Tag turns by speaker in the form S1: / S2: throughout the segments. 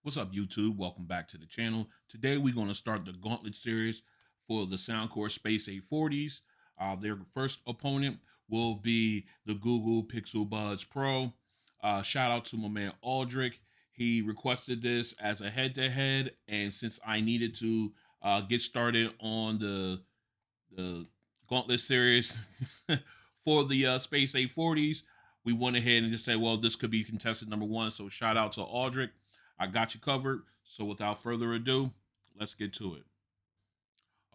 S1: What's up, YouTube? Welcome back to the channel. Today, we're going to start the Gauntlet Series for the Soundcore Space A40s. Their first opponent will be the Google Pixel Buds Pro. Shout out to my man Aldrich. He requested this as a head-to-head, and since I needed to get started on the Gauntlet Series for the Space A40s, we went ahead and just said, well, this could be contestant number one. So shout out to Aldrich. I got you covered. So without further ado, let's get to it.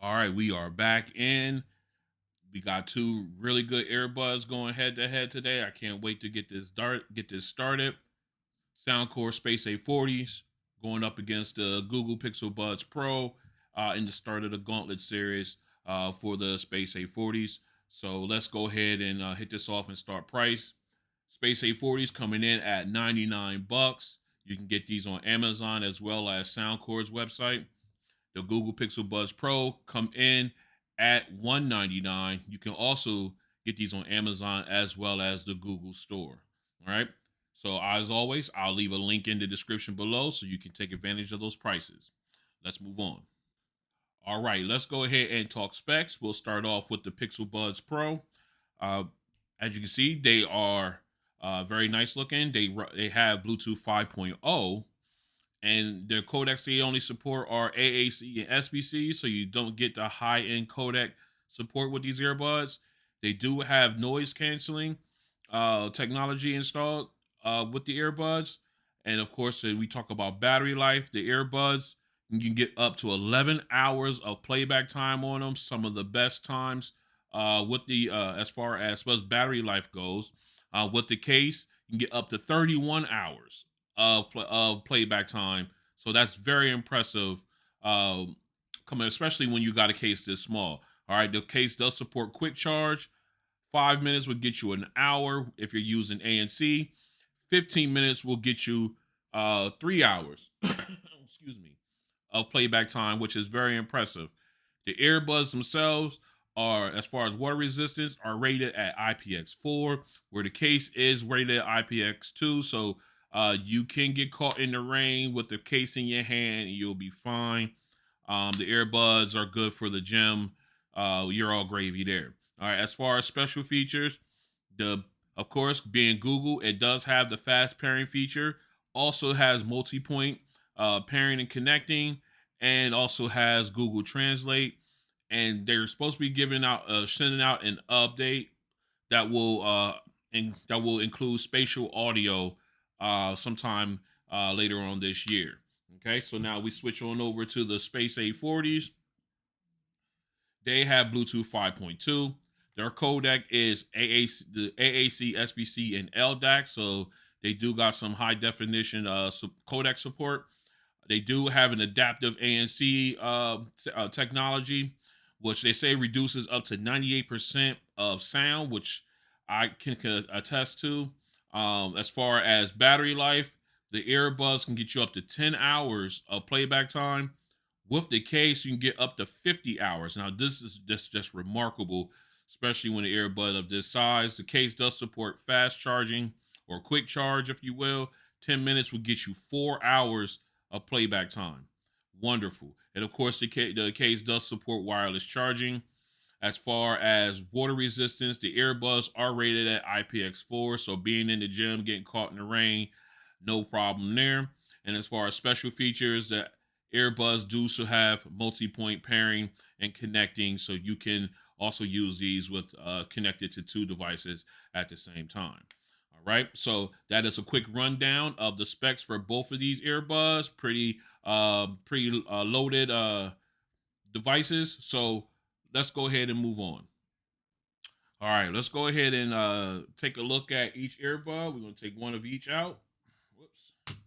S1: All right, we are back in. We got two really good earbuds going head to head today. I can't wait to get this started. Soundcore Space A40s going up against the Google Pixel Buds Pro in the start of the Gauntlet Series for the Space A40s. So let's go ahead and hit this off and start price. Space A40s coming in at 99 bucks. You can get these on Amazon as well as Soundcore's website. The Google Pixel Buds Pro come in at 199. You can also get these on Amazon as well as the Google store. All right. So as always, I'll leave a link in the description below so you can take advantage of those prices. Let's move on. All right, let's go ahead and talk specs. We'll start off with the Pixel Buds Pro. Uh, as you can see, they are very nice looking. They have Bluetooth 5.0, and their codecs they only support are AAC and SBC, so you don't get the high end codec support with these earbuds. They do have noise canceling technology installed with the earbuds, and of course, we talk about battery life. The earbuds you can get up to 11 hours of playback time on them. Some of the best times with the as battery life goes. With the case, you can get up to 31 hours of playback time. So that's very impressive. Coming, especially when you got a case this small. All right, the case does support quick charge. 5 minutes would get you an hour if you're using ANC. 15 minutes will get you 3 hours. Excuse me, of playback time, which is very impressive. The earbuds themselves are, as far as water resistance, are rated at IPX4, where the case is rated at IPX2. So you can get caught in the rain with the case in your hand, and you'll be fine. The earbuds are good for the gym. You're all gravy there. All right. As far as special features, the of course being Google, it does have the fast pairing feature. Also has multi-point pairing and connecting, and also has Google Translate. And they're supposed to be sending out an update that will include spatial audio sometime later on this year. Okay, so now we switch on over to the Space A40s. They have Bluetooth 5.2. Their codec is AAC, SBC, and LDAC, so they do got some high definition codec support. They do have an adaptive ANC technology, which they say reduces up to 98% of sound, which I can attest to. As far as battery life, the earbuds can get you up to 10 hours of playback time. With the case, you can get up to 50 hours. Now, this is just remarkable, especially when the earbud of this size. The case does support fast charging or quick charge, if you will. 10 minutes will get you 4 hours of playback time. Wonderful. And of course, the case does support wireless charging. As far as water resistance, the earbuds are rated at IPX4. So being in the gym, getting caught in the rain, no problem there. And as far as special features, the earbuds do so have multi-point pairing and connecting. So you can also use these with connected to two devices at the same time. All right. So that is a quick rundown of the specs for both of these earbuds. Pretty loaded devices. So let's go ahead and move on. All right, let's go ahead and take a look at each earbud. We're going to take one of each out. Whoops.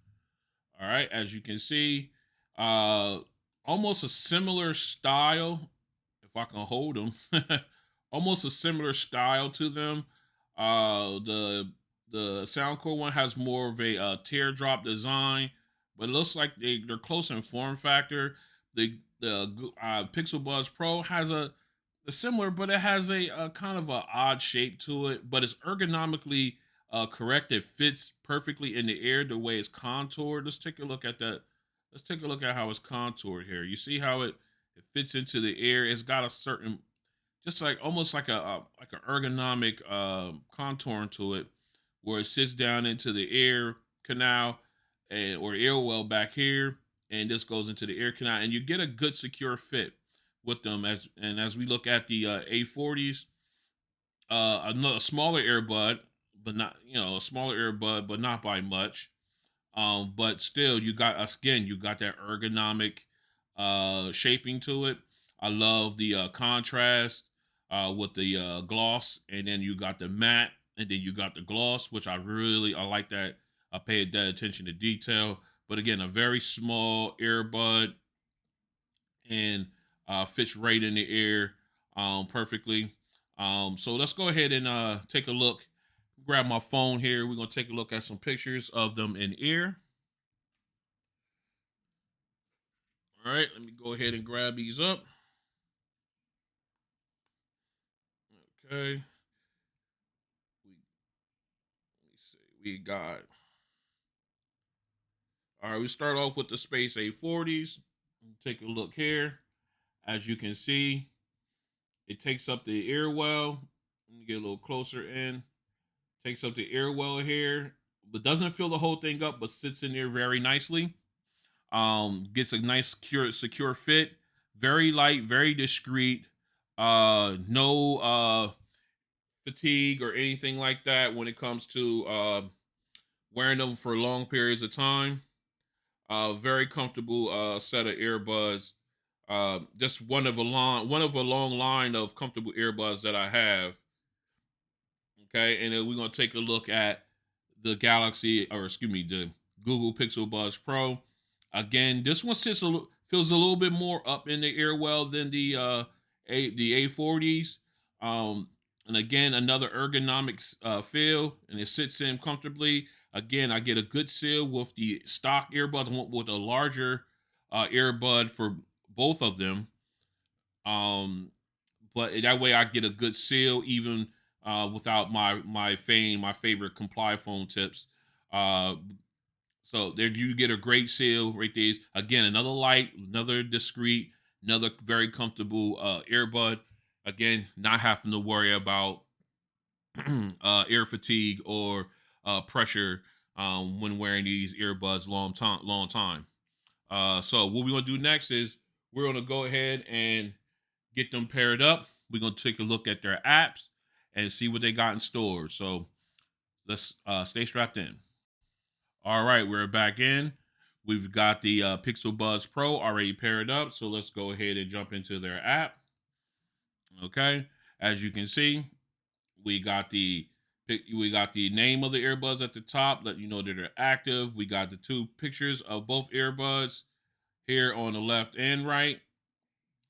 S1: All right, as you can see, uh, almost a similar style, if I can hold them, almost a similar style to them. The Soundcore one has more of a teardrop design, but it looks like they're close in form factor. The Pixel Buds Pro has a similar, but it has a kind of a odd shape to it, but it's ergonomically correct. It fits perfectly in the ear the way it's contoured. Let's take a look at that. Let's take a look at how it's contoured here. You see how it fits into the ear. It's got a certain, just like almost like an ergonomic contouring to it, where it sits down into the ear canal and or ear well back here, and this goes into the ear canal, and you get a good secure fit with them. As we look at the A40s, a smaller earbud, but not, a smaller earbud, but not by much. But still, you got again, you got that ergonomic shaping to it. I love the contrast with the gloss, and then you got the matte, and then you got the gloss, which I like that. I paid that attention to detail. But again, a very small earbud, and fits right in the ear perfectly. So let's go ahead and take a look. Grab my phone here. We're gonna take a look at some pictures of them in ear. All right, let me go ahead and grab these up. Okay, let me see. We got. All right, we start off with the Space A40s. Take a look here. As you can see, it takes up the ear well. Let me get a little closer in. Takes up the ear well here, but doesn't fill the whole thing up, but sits in there very nicely. Gets a nice secure fit. Very light, very discreet. No fatigue or anything like that when it comes to wearing them for long periods of time. Very comfortable set of earbuds. Just one of a long line of comfortable earbuds that I have. Okay, and then we're gonna take a look at the Galaxy, or excuse me, the Google Pixel Buds Pro. Again, this one feels a little bit more up in the ear well than the A40s. And again, another ergonomic feel, and it sits in comfortably. Again, I get a good seal with the stock earbuds. I went with a larger earbud for both of them. Um, but that way I get a good seal even without my favorite comply phone tips. Uh, so there you get a great seal right there. Again, another light, another discreet, another very comfortable earbud. Again, not having to worry about ear fatigue or pressure when wearing these earbuds long time. So what we're gonna do next is we're gonna go ahead and get them paired up. We're gonna take a look at their apps and see what they got in store. So let's stay strapped in. All right, we're back in. We've got the Pixel Buds Pro already paired up. So let's go ahead and jump into their app. Okay, as you can see, we got the name of the earbuds at the top, let you know that they're active. We got the two pictures of both earbuds here on the left and right.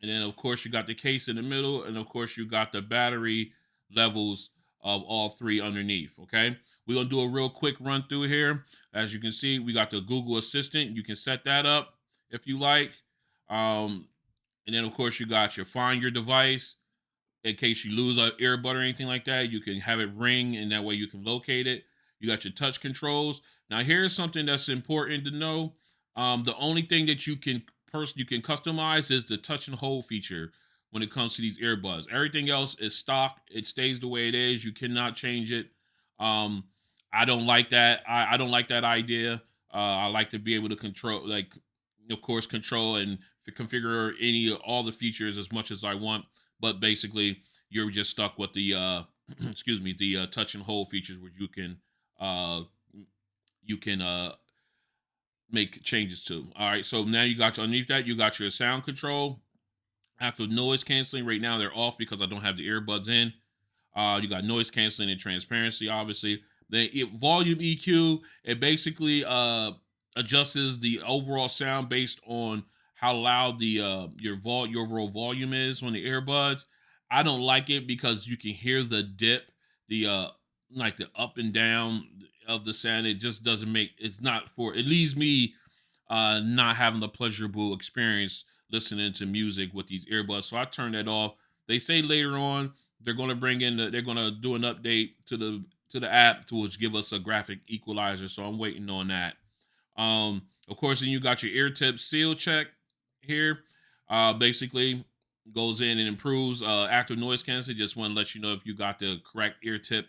S1: And then, of course, you got the case in the middle. And, of course, you got the battery levels of all three underneath. Okay. We're going to do a real quick run through here. As you can see, we got the Google Assistant. You can set that up if you like. Um, and then, of course, you got your find your device in case you lose an earbud or anything like that. You can have it ring, and that way you can locate it. You got your touch controls. Now, here's something that's important to know. The only thing that you can customize is the touch and hold feature when it comes to these earbuds. Everything else is stock. It stays the way it is. You cannot change it. Um, I don't like that. I don't like that idea. I like to be able to control, like, of course, control and configure all the features as much as I want, but basically you're just stuck with the excuse me, the touch and hold features, which uh you can make changes to. All right, so now you got underneath that, you got your sound control. After noise canceling, right now they're off because I don't have the earbuds in. You got noise canceling and transparency, obviously. Then volume EQ, it basically adjusts the overall sound based on how loud the your overall volume is on the earbuds. I don't like it because you can hear the dip, the like the up and down of the sound. It just doesn't make it's not for it leaves me not having the pleasurable experience listening to music with these earbuds. So I turned that off. They say later on they're going to they're going to do an update to the to the app to which give us a graphic equalizer. So I'm waiting on that. Of course, then you got your ear tip seal check here. Basically goes in and improves active noise canceling. Just want to let you know if you got the correct ear tip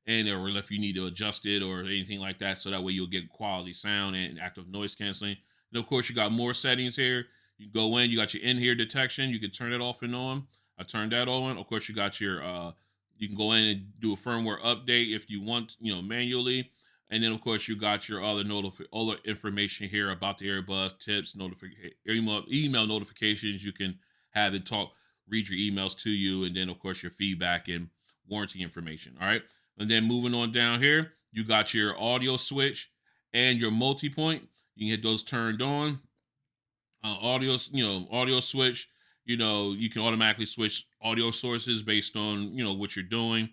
S1: and or if you need to adjust it or anything like that. So that way you'll get quality sound and active noise canceling. And of course, you got more settings here. You go in, you got your in-ear detection. You can turn it off and on. I turned that on. Of course, you got your you can go in and do a firmware update if you want, manually. And then, of course, you got your other information here about the earbuds, tips, email notifications. You can have it read your emails to you, and then, of course, your feedback and warranty information. All right. And then moving on down here, you got your audio switch and your multi-point. You can get those turned on. Audio switch. You can automatically switch audio sources based on what you're doing.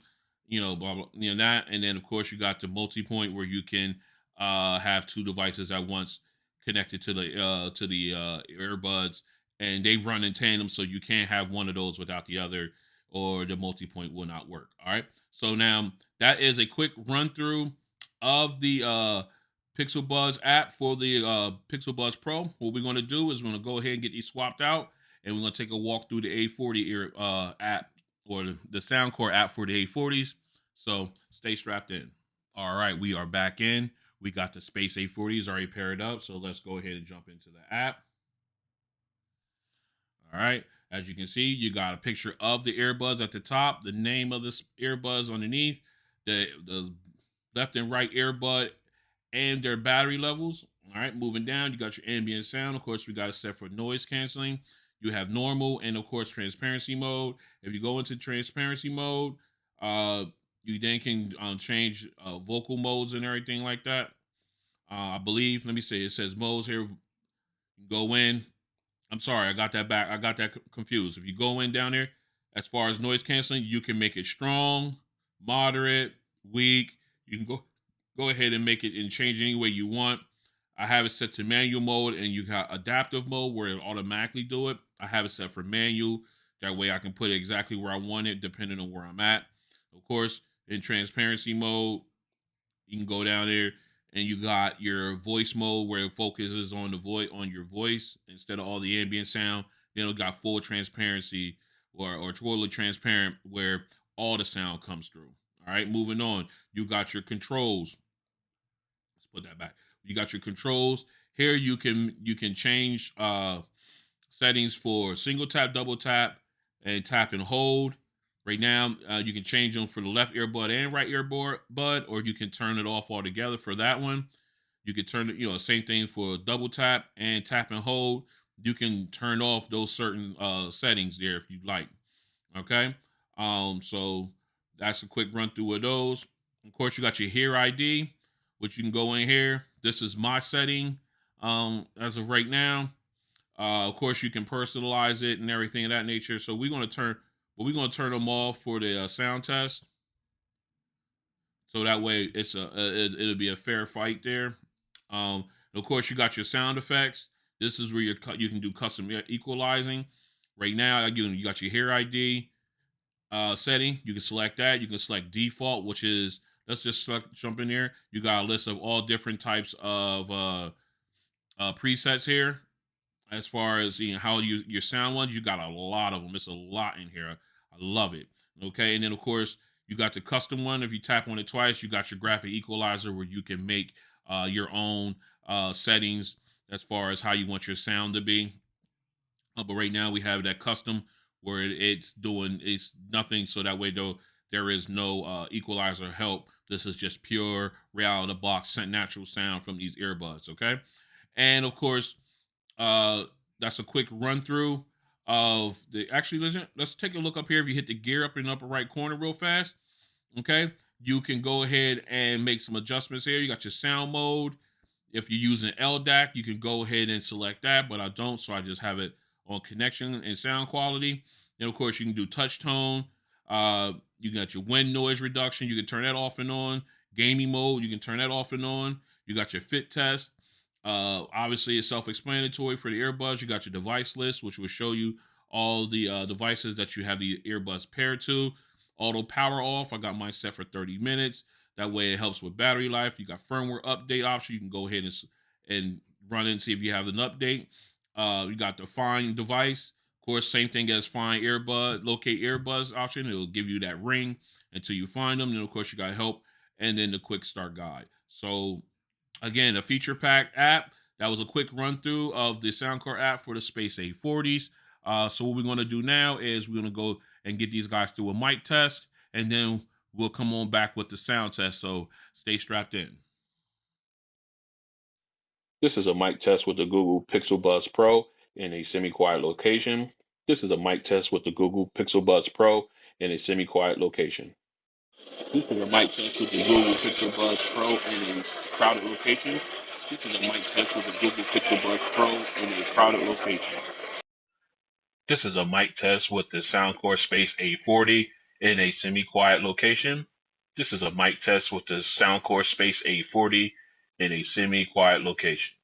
S1: Blah blah. That, and then of course you got the multi-point where you can have two devices at once connected to the earbuds, and they run in tandem, so you can't have one of those without the other, or the multi-point will not work. All right. So now that is a quick run through of the Pixel Buds app for the Pixel Buds Pro. What we're going to do is we're going to go ahead and get these swapped out, and we're going to take a walk through the A40 app, or the Soundcore app for the A40s. So stay strapped in. All right, we are back in. We got the Space A40s already paired up, so let's go ahead and jump into the app. All right, as you can see, you got a picture of the earbuds at the top, the name of the earbuds underneath, the left and right earbud and their battery levels. All right, moving down, you got your ambient sound. Of course, we got it set for noise canceling. You have normal and, of course, transparency mode. If you go into transparency mode, you then can change vocal modes and everything like that. I believe, let me see, it says modes here. Go in. I'm sorry, I got that back. I got that confused. If you go in down there, as far as noise canceling, you can make it strong, moderate, weak. You can go ahead and make it and change any way you want. I have it set to manual mode, and you got adaptive mode where it automatically do it. I have it set for manual. That way I can put it exactly where I want it depending on where I'm at. Of course, in transparency mode, you can go down there and you got your voice mode where it focuses on on your voice instead of all the ambient sound. Then it got full transparency, or totally transparent, where all the sound comes through. All right, moving on. You got your controls. Let's put that back. You got your controls. Here you can change settings for single tap, double tap, and tap and hold. Right now, you can change them for the left earbud and right earbud, or you can turn it off altogether for that one. You can turn it, same thing for double tap and tap and hold. You can turn off those certain settings there if you'd like. Okay. So that's a quick run through of those. Of course, you got your Hear ID, which you can go in here. This is my setting as of right now. Of course, you can personalize it and everything of that nature. So we're going to turn them off for the sound test. So that way it'll be a fair fight there. Of course, you got your sound effects. This is where you can do custom equalizing. Right now, you got your Hear ID setting. You can select that. You can select default, which is, let's just jump in there. You got a list of all different types of presets here. As far as how your sound ones, you got a lot of them. It's a lot in here. I love it. Okay, and then of course you got the custom one. If you tap on it twice, you got your graphic equalizer where you can make your own settings as far as how you want your sound to be. But right now we have that custom where it's nothing. So that way though there is no equalizer help. This is just pure right out of the box natural sound from these earbuds. Okay, and of course that's a quick run through of the. Actually, let's take a look up here. If you hit the gear up in the upper right corner real fast, okay, you can go ahead and make some adjustments here. You got your sound mode. If you're using LDAC, you can go ahead and select that, but I don't, so I just have it on connection and sound quality. Then, of course, you can do touch tone. You got your wind noise reduction. You can turn that off and on. Gaming mode, you can turn that off and on. You got your fit test. Obviously, it's self-explanatory for the earbuds. You got your device list, which will show you all the devices that you have the earbuds paired to. Auto power off, I got mine set for 30 minutes. That way it helps with battery life. You got firmware update option. You can go ahead and run it and see if you have an update. You got the find device. Of course, same thing as find earbud, locate earbuds option. It'll give you that ring until you find them. Then of course you got help and then the quick start guide. So again, a feature pack app. That was a quick run through of the Soundcore app for the Space A40s. So what we're going to do now is we're going to go and get these guys through a mic test, and then we'll come on back with the sound test. So stay strapped in. This is a mic test with the Google Pixel Buds Pro in a semi-quiet location. This is a mic test with the Google Pixel Buds Pro in a semi-quiet location. This is a mic test with the Google Pixel Buds Pro in a crowded location. This is a mic test with the Google Pixel Buds Pro in a crowded location. This is a mic test with the Soundcore Space A40 in a semi-quiet location. This is a mic test with the Soundcore Space A40 in a semi-quiet location.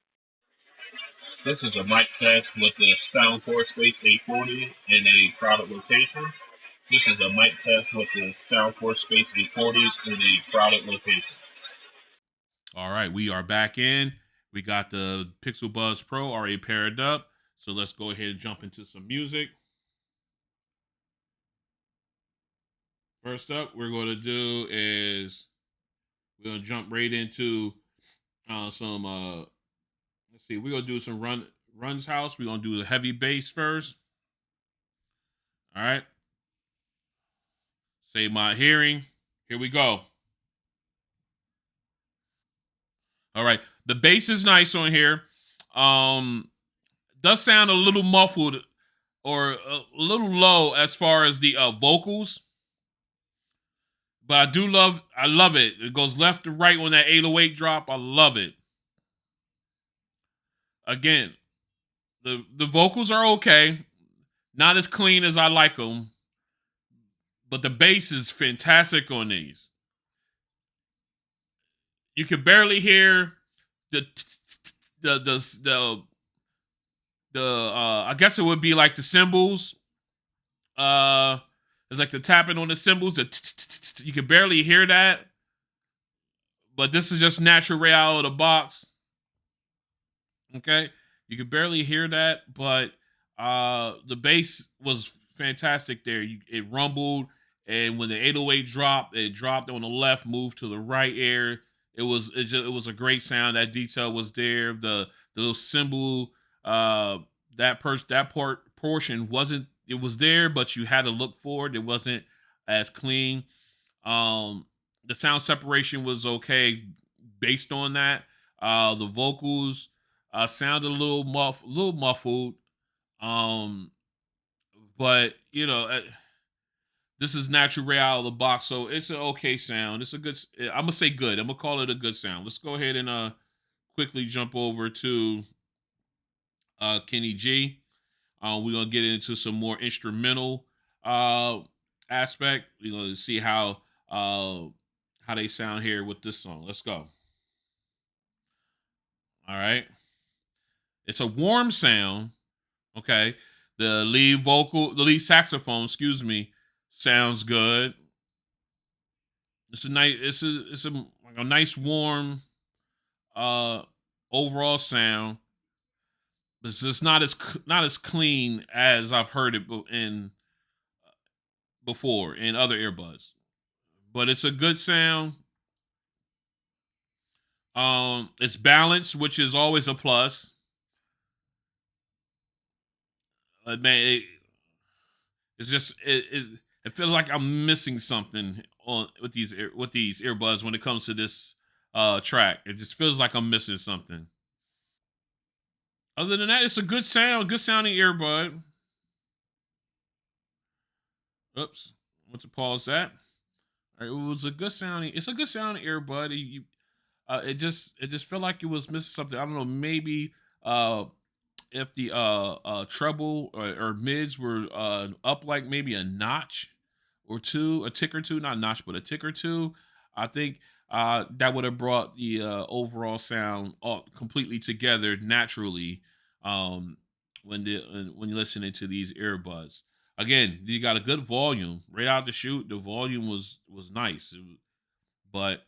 S1: This is a mic test with the Soundcore Space A40 in a crowded location. This is a mic test with the Soundcore Space A40s in a crowded location. All right, we are back in. We got the Pixel Buds Pro already paired up. So let's go ahead and jump into some music. First up, we're going to do is we're going to jump right into some. Let's see, we're going to do some runs house. We're going to do the heavy bass first. All right. Save my hearing. Here we go. All right, the bass is nice on here. Does sound a little muffled or a little low as far as the vocals, but I love it. It goes left to right on that 808 drop. I love it. Again, the vocals are okay, not as clean as I like them, but the bass is fantastic on these. You can barely hear the I guess it would be like the cymbals. It's like the tapping on the cymbals. You can barely hear that, but this is just natural right out of the box. Okay, you can barely hear that, but the bass was fantastic there. It rumbled, and when the 808 dropped, it dropped on the left, moved to the right ear. It was a great sound. That detail was there. The little cymbal, portion wasn't. It was there, but you had to look for it. It wasn't as clean. The sound separation was okay based on that. The vocals sounded a little muffled. Um, but this is natural right out of the box, so it's an okay sound. It's a good. I'm gonna say good. I'm gonna call it a good sound. Let's go ahead and quickly jump over to Kenny G. We're gonna get into some more instrumental aspect. We're gonna see how they sound here with this song. Let's go. All right. It's a warm sound. Okay. The lead saxophone, excuse me, sounds good. It's a nice, like a nice warm, uh, overall sound. It's just not as clean as I've heard it in before in other earbuds, but it's a good sound. It's balanced, which is always a plus. Man, it's just it feels like I'm missing something on with these earbuds when it comes to this track. It just feels like I'm missing something. Other than that, it's a good sounding earbud. Oops, I want to pause that. All right, it was a good sounding. It's a good sounding earbud. It just felt like it was missing something. I don't know. Maybe if the treble or mids were up like maybe a notch or two, a tick or two, not notch, but a tick or two, I think that would have brought the overall sound all completely together naturally when you're listening to these earbuds. Again, you got a good volume right out the shoot. The volume was nice, but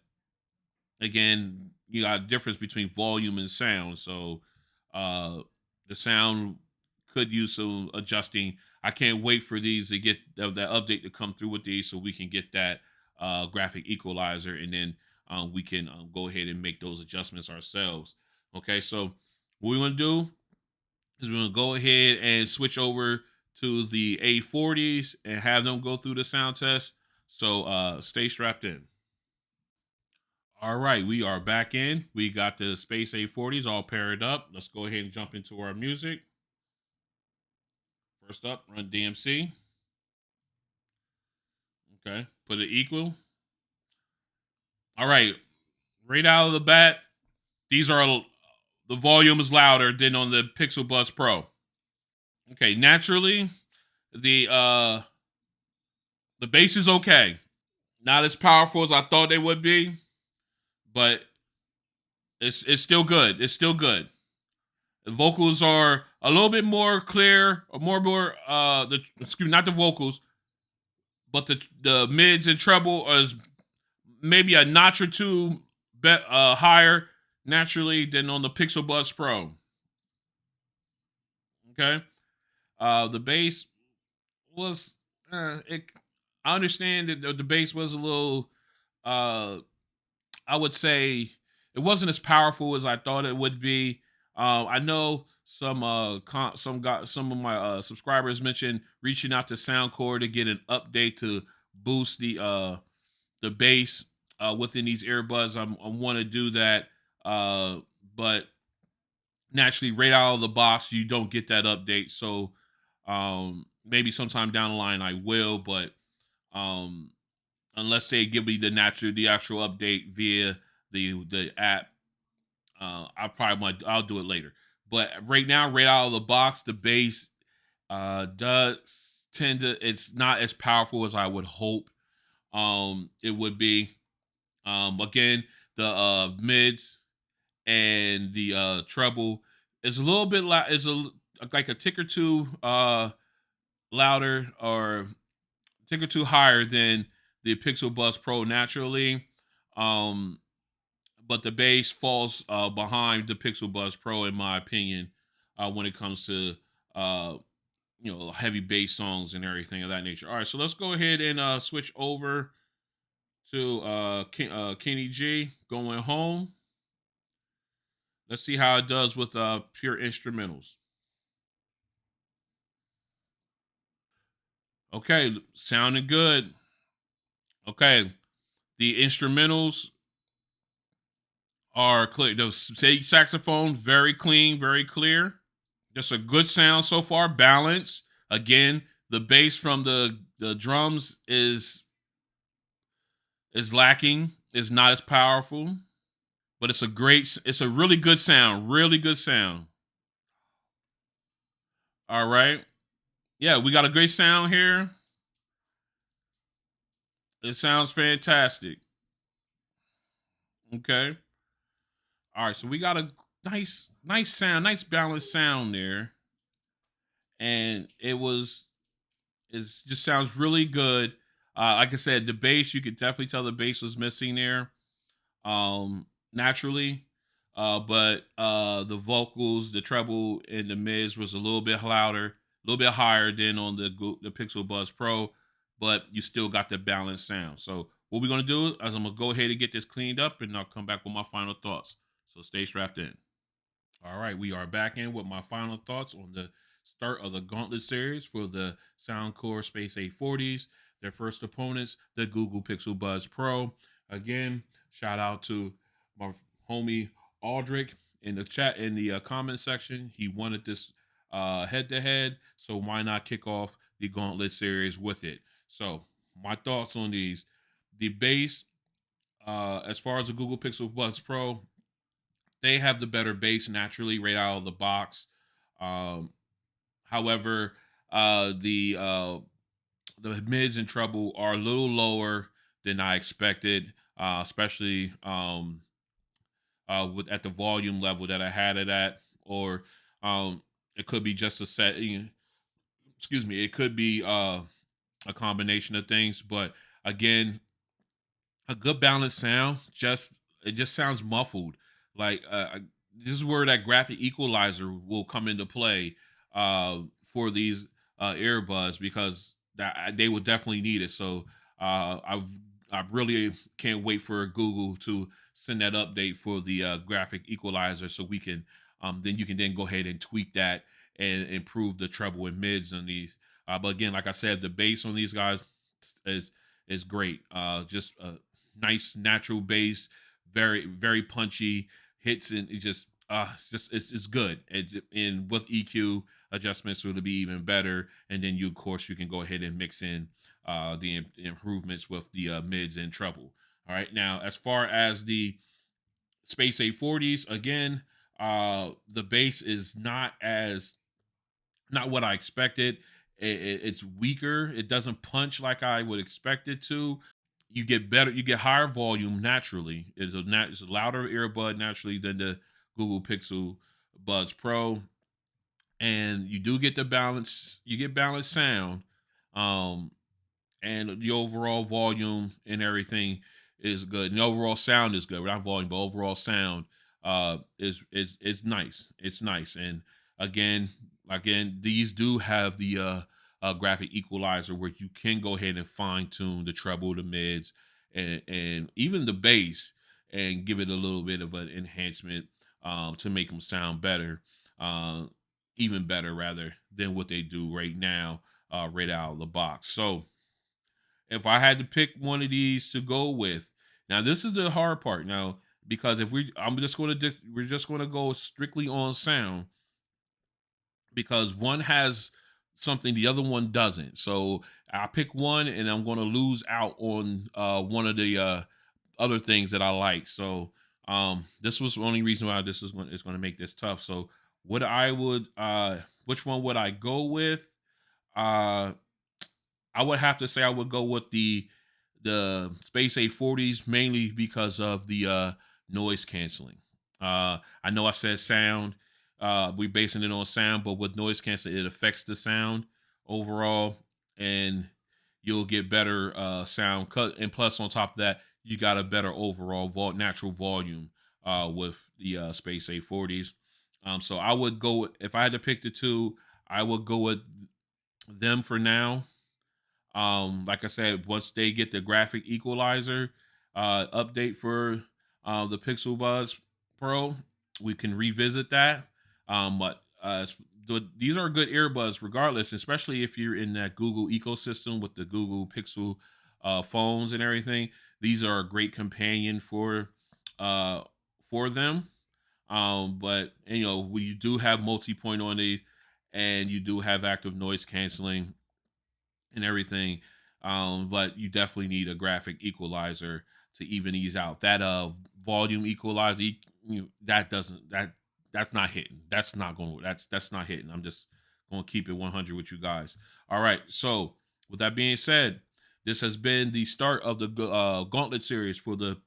S1: again, you got a difference between volume and sound. So uh the sound could use some adjusting. I can't wait for these to get that update to come through with these so we can get that graphic equalizer, and then we can go ahead and make those adjustments ourselves. Okay, so what we're gonna do is we're gonna go ahead and switch over to the A40s and have them go through the sound test. So stay strapped in. All right, we are back in. We got the Space A40s all paired up. Let's go ahead and jump into our music. First up, run DMC. Okay, put it equal. All right, right out of the bat, these are the volume is louder than on the Pixel Buds Pro. Okay, naturally, the uh the bass is okay. Not as powerful as I thought they would be, but it's still good. It's still good. The vocals are a little bit more clear, or more the excuse me, not the vocals, but the mids and treble is maybe a notch or two higher naturally than on the Pixel Buds Pro. Okay, the bass was it. I understand that the bass was a little. Uh, I would say it wasn't as powerful as I thought it would be. I know some of my subscribers mentioned reaching out to Soundcore to get an update to boost the bass within these earbuds. I want to do that, uh, but naturally, right out of the box, you don't get that update. So maybe sometime down the line, I will. But um, unless they give me the actual update via the app, I'll do it later. But right now, right out of the box, the bass does tend to it's not as powerful as I would hope it would be. Again, the mids and the treble is a little bit like a tick or two louder, or tick or two higher than the Pixel Buds Pro naturally. Um, but the bass falls behind the Pixel Buds Pro in my opinion when it comes to uh, heavy bass songs and everything of that nature. All right, so let's go ahead and switch over to Kenny G going home. Let's see how it does with pure instrumentals. Okay, sounding good. Okay, the instrumentals are clear. The saxophone very clean, very clear. Just a good sound so far. Balance. Again, the bass from the drums is lacking. Is not as powerful, but it's a really good sound. Really good sound. All right. Yeah, we got a great sound here. It sounds fantastic. Okay. All right, so we got a nice sound, nice balanced sound there, and it just sounds really good. Like I said, the bass, you could definitely tell the bass was missing there, naturally, but the vocals, the treble, and the mids was a little bit louder, a little bit higher than on the Pixel Buds Pro, but you still got the balanced sound. So what we're gonna do is I'm gonna go ahead and get this cleaned up, and I'll come back with my final thoughts. So stay strapped in. All right, we are back in with my final thoughts on the start of the Gauntlet Series for the Soundcore Space A40s. Their first opponents, the Google Pixel Buds Pro. Again, shout out to my homie Aldrich in the chat, in the comment section. He wanted this head to head, so why not kick off the Gauntlet Series with it? So my thoughts on these: the base, as far as the Google Pixel Buds Pro, they have the better base naturally right out of the box. Um, however, the mids and treble are a little lower than I expected, especially with at the volume level that I had it at, or it could be just a set. Excuse me, it could be a combination of things, but again, a good balanced sound. Just it just sounds muffled. Like this is where that graphic equalizer will come into play for these earbuds, because they will definitely need it. So I really can't wait for Google to send that update for the graphic equalizer, so we can then you can then go ahead and tweak that and improve the treble and mids on these. But again, like I said, the bass on these guys is is great. Just a nice natural bass, very punchy hits, and it's good. And with EQ adjustments, so it'll be even better. And then you, of course, you can go ahead and mix in the improvements with the mids and treble. All right, now as far as the Space A40s, again, the bass is not what I expected. It's weaker. It doesn't punch like I would expect it to. You get better. You get higher volume naturally. It's a louder earbud naturally than the Google Pixel Buds Pro, and you do get the balance. You get balanced sound. Um, and the overall volume and everything is good. And the overall sound is good. Not volume, but overall sound is nice. It's nice. And again, these do have the graphic equalizer where you can go ahead and fine tune the treble, the mids, and even the bass, and give it a little bit of an enhancement to make them sound better, uh, even better rather than what they do right now, right out of the box. So if I had to pick one of these to go with, now this is the hard part. Now, because if we're just going to go strictly on sound, because one has something the other one doesn't. So I pick one, and I'm going to lose out on one of the other things that I like. So this was the only reason why this is going to make this tough. So what I would which one would I go with? Uh I would have to say I would go with the Space A40s, mainly because of the noise canceling. I know I said sound. We basing it on sound, but with noise canceling, it affects the sound overall, and you'll get better sound cut. And plus, on top of that, you got a better overall natural volume with the Space A40s. So I would go, if I had to pick the two, I would go with them for now. Like I said, once they get the graphic equalizer update for the Pixel Buds Pro, we can revisit that. But these are good earbuds regardless, especially if you're in that Google ecosystem with the Google Pixel phones and everything. These are a great companion uh, for them. But you know, we do have multi-point on these, and you do have active noise canceling and everything. But you definitely need a graphic equalizer to even ease out that volume equalizer. That doesn't that's not hitting. That's not hitting. I'm just going to keep it 100 with you guys. All right. So with that being said, this has been the start of the Gauntlet series for the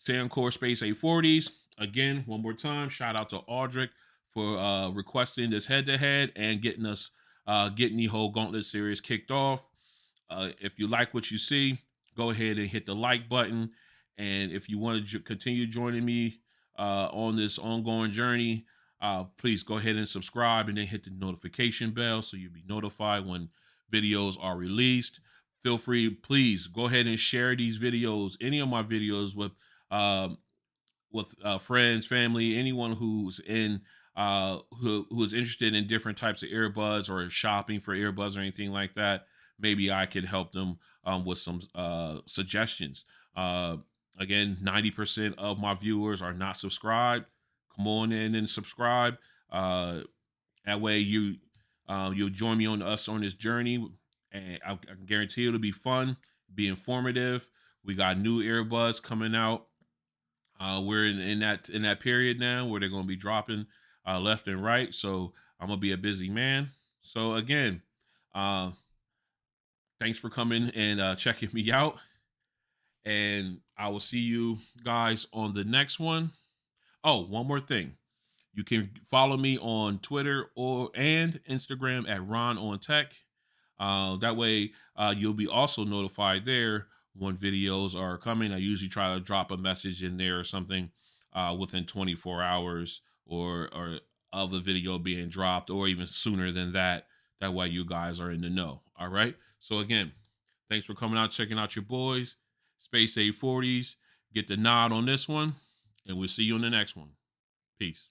S1: Soundcore Space A40s. Again, one more time, shout out to Audric for requesting this head to head and getting the whole Gauntlet series kicked off. If you like what you see, go ahead and hit the like button. And if you want to continue joining me on this ongoing journey, please go ahead and subscribe and then hit the notification bell so you'll be notified when videos are released. Feel free, please go ahead and share these videos, any of my videos, um, with friends, family, anyone who's in who is interested in different types of earbuds or shopping for earbuds or anything like that. Maybe I could help them with some suggestions. Again, 90% of my viewers are not subscribed. Come on in and subscribe. Uh, that way you'll join me on us on this journey, and I can guarantee it'll be fun, be informative. We got new earbuds coming out. We're in that period now where they're going to be dropping left and right. So I'm gonna be a busy man. So again, uh, thanks for coming and checking me out, and I will see you guys on the next one. Oh, one more thing. You can follow me on Twitter and Instagram at Ron on Tech. That way, you'll be also notified there when videos are coming. I usually try to drop a message in there or something within 24 hours or of the video being dropped, or even sooner than that. That way you guys are in the know. All right. So again, thanks for coming out, checking out your boys, Space A40s. Get the nod on this one, and we'll see you in the next one. Peace.